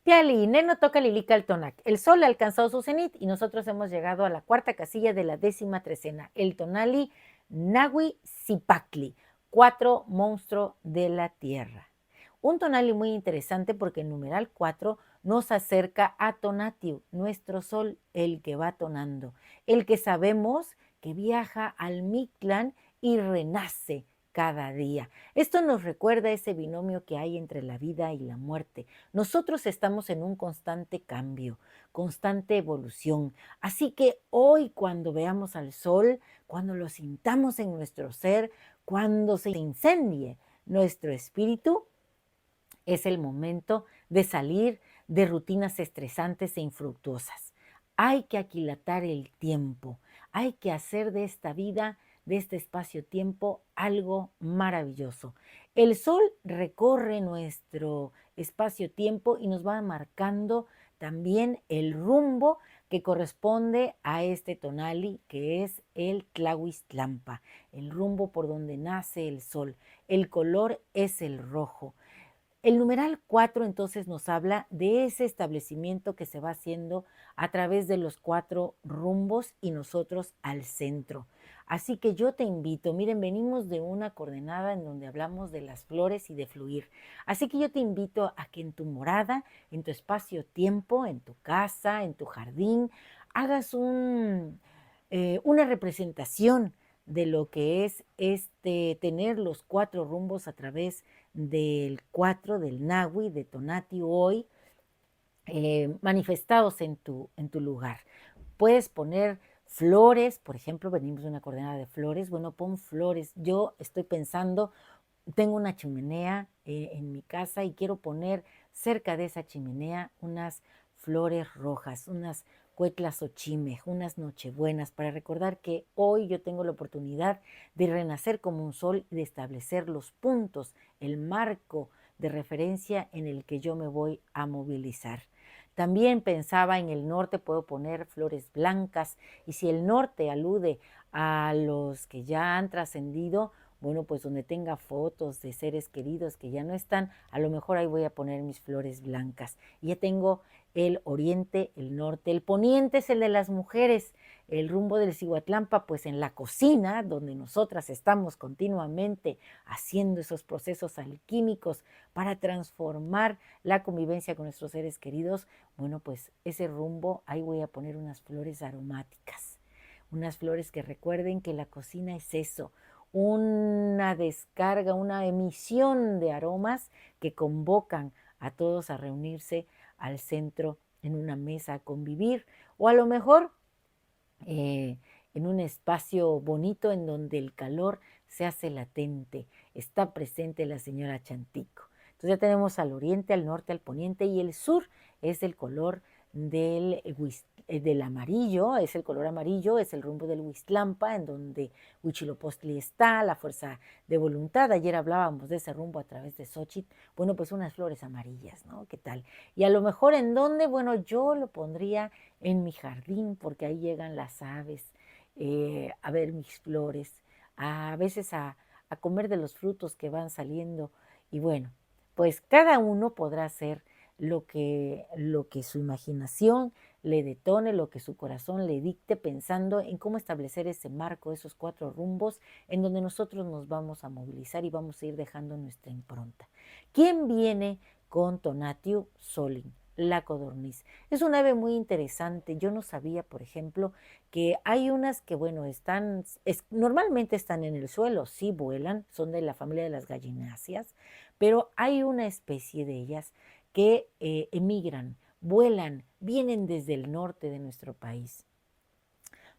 Piali, Neno toca Lilica al Tonac. El sol ha alcanzado su cenit y nosotros hemos llegado a la cuarta casilla de la 13ª, el tonali Nahui Zipactli, 4 monstruo de la tierra. Un tonali muy interesante porque el numeral 4 nos acerca a Tonatiuh, nuestro sol, el que va tonando, el que sabemos que viaja al Mictlán y renace cada día. Esto nos recuerda ese binomio que hay entre la vida y la muerte. Nosotros estamos en un constante cambio, constante evolución. Así que hoy cuando veamos al sol, cuando lo sintamos en nuestro ser, cuando se incendie nuestro espíritu, es el momento de salir de rutinas estresantes e infructuosas. Hay que aquilatar el tiempo, hay que hacer de esta vida, de este espacio-tiempo, algo maravilloso. El sol recorre nuestro espacio-tiempo y nos va marcando también el rumbo que corresponde a este tonali, que es el Tlahuiztlampa, el rumbo por donde nace el sol. El color es el rojo. El numeral 4 entonces nos habla de ese establecimiento que se va haciendo a través de los 4 rumbos y nosotros al centro. Así que yo te invito, miren, venimos de una coordenada en donde hablamos de las flores y de fluir. Así que yo te invito a que en tu morada, en tu espacio-tiempo, en tu casa, en tu jardín, hagas una representación de lo que es tener los 4 rumbos a través del 4 del Nahui, de Tonatiuh hoy, manifestados en tu lugar. Puedes poner flores, por ejemplo, venimos de una coordenada de flores, bueno, pon flores. Yo estoy pensando, tengo una chimenea en mi casa y quiero poner cerca de esa chimenea unas flores rojas, unas cuetlas ochime, unas nochebuenas, para recordar que hoy yo tengo la oportunidad de renacer como un sol y de establecer los puntos, el marco de referencia en el que yo me voy a movilizar. También pensaba en el norte, puedo poner flores blancas, y si el norte alude a los que ya han trascendido, bueno, pues donde tenga fotos de seres queridos que ya no están, a lo mejor ahí voy a poner mis flores blancas. Y ya tengo el oriente, el norte, el poniente es el de las mujeres, el rumbo del Cihuatlampa, pues en la cocina, donde nosotras estamos continuamente haciendo esos procesos alquímicos para transformar la convivencia con nuestros seres queridos, bueno, pues ese rumbo, ahí voy a poner unas flores aromáticas, unas flores que recuerden que la cocina es eso, una descarga, una emisión de aromas que convocan a todos a reunirse al centro en una mesa a convivir, o a lo mejor eh, en un espacio bonito en donde el calor se hace latente, está presente la señora Chantico. Entonces ya tenemos al oriente, al norte, al poniente, y el sur es el color del amarillo, es el color amarillo, es el rumbo del Huiztlampa, en donde Huitzilopochtli está, la fuerza de voluntad. Ayer hablábamos de ese rumbo a través de Xochitl. Bueno, pues unas flores amarillas, ¿no? ¿Qué tal? Y a lo mejor en dónde, bueno, yo lo pondría en mi jardín, porque ahí llegan las aves a ver mis flores, a veces a comer de los frutos que van saliendo. Y bueno, pues cada uno podrá hacer lo que su imaginación le detone, lo que su corazón le dicte, pensando en cómo establecer ese marco, esos 4 rumbos en donde nosotros nos vamos a movilizar y vamos a ir dejando nuestra impronta. ¿Quién viene con Tonatiuh Solin? La codorniz. Es un ave muy interesante. Yo no sabía, por ejemplo, que hay unas que, bueno, normalmente están en el suelo, sí vuelan, son de la familia de las gallináceas, pero hay una especie de ellas que emigran, vuelan, vienen desde el norte de nuestro país.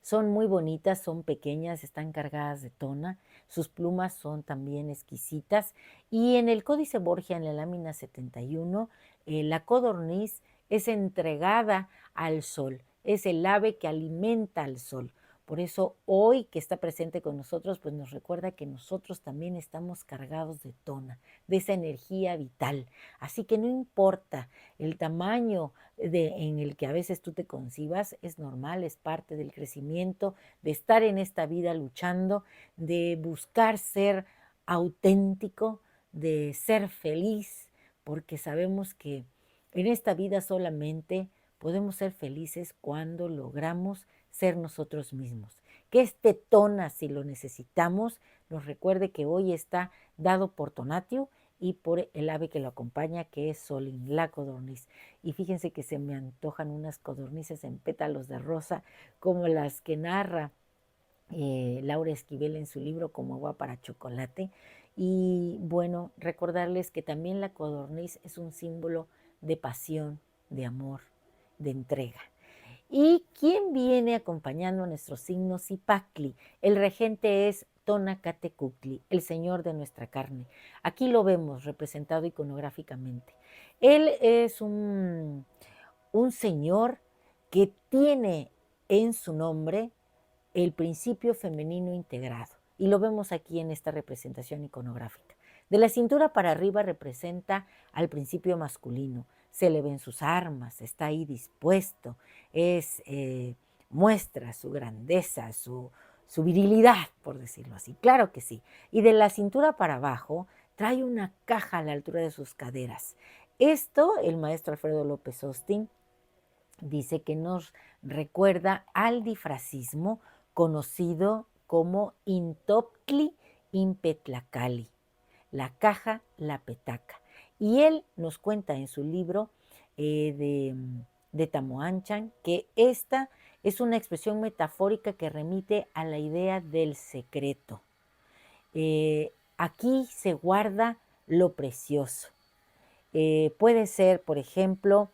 Son muy bonitas, son pequeñas, están cargadas de tona, sus plumas son también exquisitas, y en el Códice Borgia, en la lámina 71, la codorniz es entregada al sol, es el ave que alimenta al sol. Por eso hoy que está presente con nosotros, pues nos recuerda que nosotros también estamos cargados de tona, de esa energía vital. Así que no importa el tamaño en el que a veces tú te concibas, es normal, es parte del crecimiento, de estar en esta vida luchando, de buscar ser auténtico, de ser feliz, porque sabemos que En esta vida solamente podemos ser felices cuando logramos ser nosotros mismos. Que este Tona, si lo necesitamos, nos recuerde que hoy está dado por Tonatiuh y por el ave que lo acompaña, que es Solín, la codorniz. Y fíjense que se me antojan unas codornices en pétalos de rosa, como las que narra Laura Esquivel en su libro Como agua para chocolate. Y bueno, recordarles que también la codorniz es un símbolo de pasión, de amor, de entrega. ¿Y quién viene acompañando a nuestro signo Zipacli? El regente es Tonacatecutli, el señor de nuestra carne. Aquí lo vemos representado iconográficamente. Él es un señor que tiene en su nombre el principio femenino integrado. Y lo vemos aquí en esta representación iconográfica. De la cintura para arriba representa al principio masculino. Se le ven sus armas, está ahí dispuesto, muestra su grandeza, su virilidad, por decirlo así. Claro que sí. Y de la cintura para abajo trae una caja a la altura de sus caderas. Esto, el maestro Alfredo López Austin dice que nos recuerda al difracismo conocido como Intoptli Impetlacali, la caja, la petaca. Y él nos cuenta en su libro de Tamoanchan que esta es una expresión metafórica que remite a la idea del secreto. Aquí se guarda lo precioso. Puede ser, por ejemplo,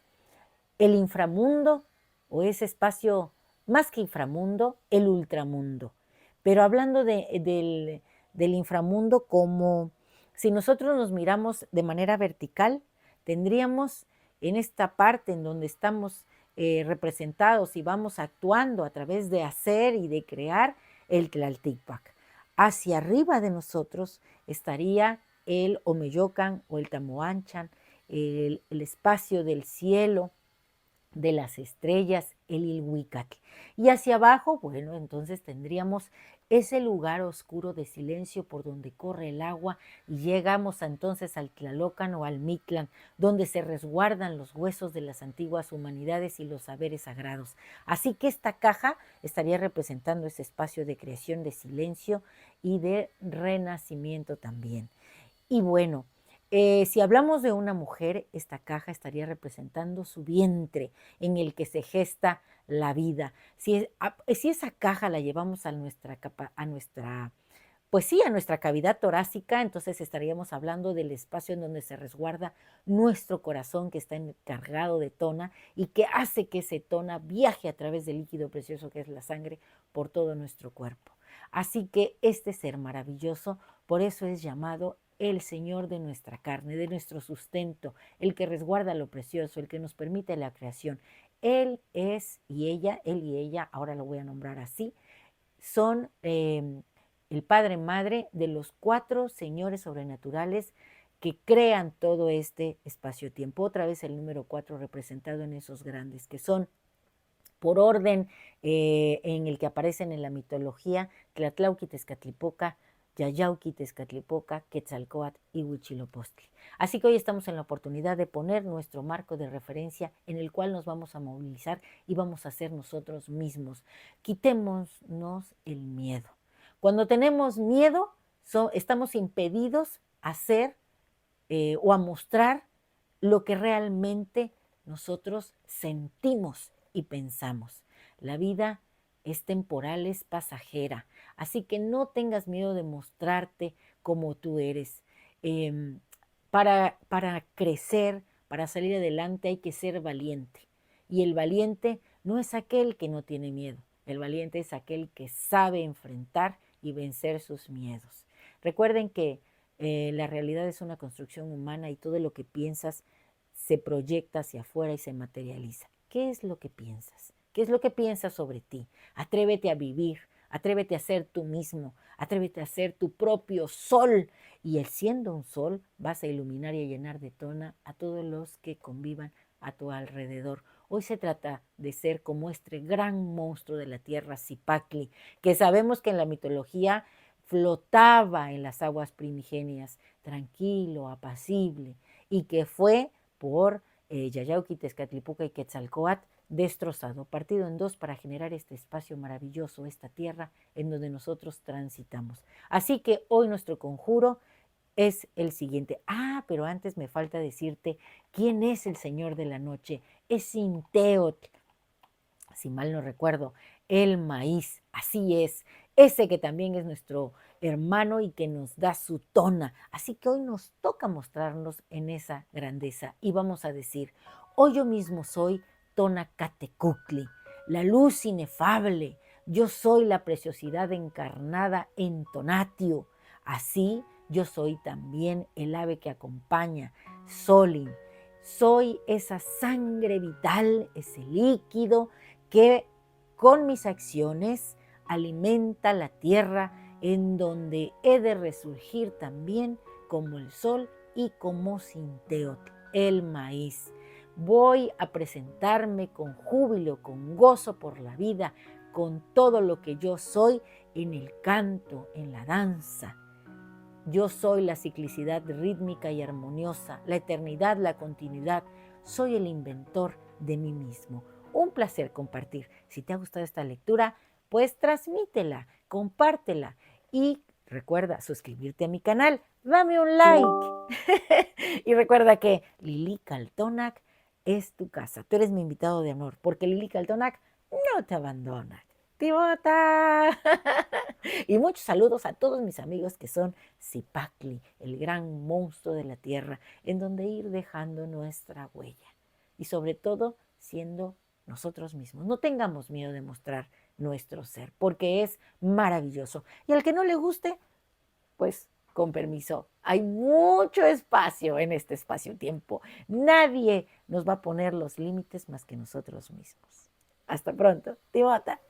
el inframundo o ese espacio más que inframundo, el ultramundo. Pero hablando del inframundo como si nosotros nos miramos de manera vertical, tendríamos en esta parte en donde estamos representados y vamos actuando a través de hacer y de crear el Tlaltipac. Hacia arriba de nosotros estaría el Omeyocan o el Tamoanchan, el espacio del cielo, de las estrellas, el Ilhuicatl. Y hacia abajo, bueno, entonces tendríamos ese lugar oscuro de silencio por donde corre el agua y llegamos entonces al Tlalocan o al Mictlán, donde se resguardan los huesos de las antiguas humanidades y los saberes sagrados. Así que esta caja estaría representando ese espacio de creación de silencio y de renacimiento también. Y bueno, si hablamos de una mujer, esta caja estaría representando su vientre en el que se gesta la vida. Si esa caja la llevamos pues sí, a nuestra cavidad torácica, entonces estaríamos hablando del espacio en donde se resguarda nuestro corazón que está encargado de tona y que hace que ese tona viaje a través del líquido precioso que es la sangre por todo nuestro cuerpo. Así que este ser maravilloso, por eso es llamado el Señor de nuestra carne, de nuestro sustento, el que resguarda lo precioso, el que nos permite la creación. Él y ella, ahora lo voy a nombrar así, son el padre madre de los 4 señores sobrenaturales que crean todo este espacio-tiempo. Otra vez el número 4 representado en esos grandes, que son por orden en el que aparecen en la mitología, Tlatlauqui, Tezcatlipoca, Yayauqui, Tezcatlipoca, Quetzalcóatl y Huitzilopochtli. Así que hoy estamos en la oportunidad de poner nuestro marco de referencia en el cual nos vamos a movilizar y vamos a ser nosotros mismos. Quitémonos el miedo. Cuando tenemos miedo, estamos impedidos a ser o a mostrar lo que realmente nosotros sentimos y pensamos. La vida es temporal, es pasajera, así que no tengas miedo de mostrarte como tú eres. Eh, para crecer, para salir adelante hay que ser valiente. Y el valiente no es aquel que no tiene miedo, el valiente es aquel que sabe enfrentar y vencer sus miedos. Recuerden que la realidad es una construcción humana y todo lo que piensas se proyecta hacia afuera y se materializa. ¿Qué es lo que piensas? ¿Qué es lo que piensas sobre ti? Atrévete a vivir, atrévete a ser tú mismo, atrévete a ser tu propio sol. Y el siendo un sol, vas a iluminar y a llenar de tona a todos los que convivan a tu alrededor. Hoy se trata de ser como este gran monstruo de la tierra, Zipacli, que sabemos que en la mitología flotaba en las aguas primigenias, tranquilo, apacible, y que fue por Yayauqui, Tezcatlipoca y Quetzalcóatl, destrozado, partido en dos para generar este espacio maravilloso, esta tierra en donde nosotros transitamos. Así que hoy nuestro conjuro es el siguiente. Pero antes me falta decirte quién es el Señor de la Noche. Es Sinteotl, si mal no recuerdo, el maíz, así es, ese que también es nuestro hermano y que nos da su tona. Así que hoy nos toca mostrarnos en esa grandeza y vamos a decir, hoy yo mismo soy Tona Catecucli, la luz inefable, yo soy la preciosidad encarnada en Tonatio, así yo soy también el ave que acompaña, Solin, soy esa sangre vital, ese líquido que con mis acciones alimenta la tierra en donde he de resurgir también como el sol y como Sinteotl, el maíz. Voy a presentarme con júbilo, con gozo por la vida, con todo lo que yo soy en el canto, en la danza. Yo soy la ciclicidad rítmica y armoniosa, la eternidad, la continuidad. Soy el inventor de mí mismo. Un placer compartir. Si te ha gustado esta lectura, pues transmítela, compártela y recuerda suscribirte a mi canal. Dame un like. Y recuerda que Lili Caltonac es tu casa. Tú eres mi invitado de honor porque Lili Caltonac no te abandona. ¡Tibota! Y muchos saludos a todos mis amigos que son Zipacli, el gran monstruo de la tierra, en donde ir dejando nuestra huella. Y sobre todo, siendo nosotros mismos. No tengamos miedo de mostrar nuestro ser, porque es maravilloso. Y al que no le guste, pues con permiso, hay mucho espacio en este espacio-tiempo. Nadie nos va a poner los límites más que nosotros mismos. Hasta pronto. Tibota.